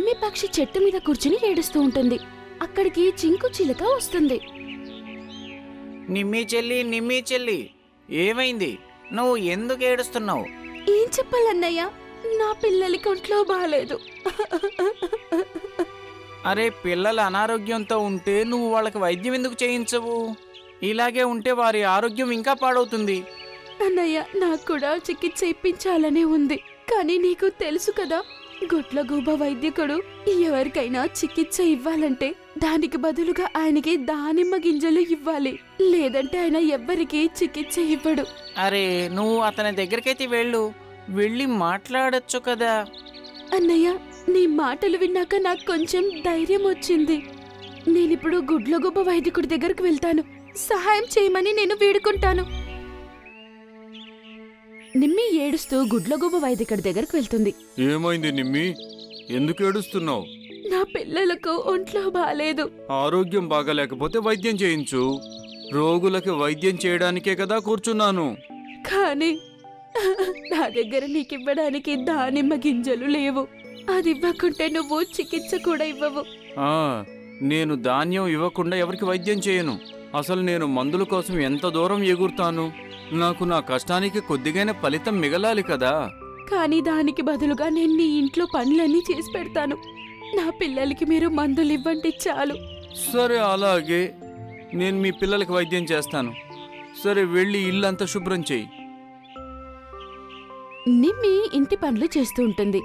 నిమ్మి పక్షి చెట్టు మీద కూర్చుని ఏడుస్తూ ఉంటుంది. అక్కడికి చింకు చిలుక వస్తుంది. నిమ్మి చెల్లి ఏమైంది? నువ్వు ఎందుకు ఏడుస్తున్నావు? ఏం చెప్పాలన్నయ్య, నా పిల్లలకి ఒంట్లో బాలేదు. అరే, పిల్లల అనారోగ్యంతో ఉంటే నువ్వు వాళ్ళకి వైద్యం ఎందుకు చేయించవు? ఇలాగే ఉంటే వారి ఆరోగ్యం ఇంకా పాడవుతుంది. అన్నయ్య, నాకు కూడా చికిత్స ఇప్పించాలనే ఉంది. కానీ నీకు తెలుసు కదా, గుడ్లగూబ వైద్యకుడు ఎవరికైనా చికిత్స ఇవ్వాలంటే దానికి బదులుగా ఆయనకి దానిమ్మ గింజలు ఇవ్వాలి. లేదంటే ఆయన ఎవ్వరికీ చికిత్స ఇవ్వడు. అరే, నువ్వు అతని దగ్గరికైతే వెళ్ళి మాట్లాడొచ్చు కదా. అన్నయ్య, నీ మాటలు విన్నాక నాకు కొంచెం ధైర్యం వచ్చింది. నేనిప్పుడు గుడ్లగూబ వైద్యకుడి దగ్గరకు వెళ్తాను. సహాయం చేయమని నేను వేడుకుంటాను. నిమ్మి ఏడుస్తూ గుడ్లగూబ వైద్యకుడి దగ్గరకు వెళ్తుంది. ఏమైంది నిమ్మి? ఎందుకు ఏడుస్తున్నావు? నా పిల్లలకు ఒంట్లో బాలేదు. ఆరోగ్యం బాగాలేకపోతే వైద్యం చేయించు. రోగులకి వైద్యం చేయడానికే కదా కూర్చున్నాను. కానీ నా దగ్గర నీకివ్వడానికి దానిమ్మ గింజలు లేవు. అది ఇవ్వకుంటే నువ్వు చికిత్స కూడా ఇవ్వవు. నేను ధాన్యం ఇవ్వకుండా ఎవరికి వైద్యం చేయను. అసలు నేను మందుల కోసం ఎంత దూరం ఎగురుతాను? నాకు నా కష్టానికి కొద్దిగైనా ఫలితం మిగలాలి కదా. కానీ దానికి బదులుగా నేను నీ ఇంట్లో పనులన్నీ చేసి పెడతాను. నా పిల్లలకి మీరు మందులు ఇవ్వండి చాలు. సరే, అలాగే. నేను మీ పిల్లలకి వైద్యం చేస్తాను. సరే, వెళ్ళి ఇల్లంతా శుభ్రం చెయ్యి. నిమ్మి ఇంటి పనులు చేస్తూ ఉంటుంది.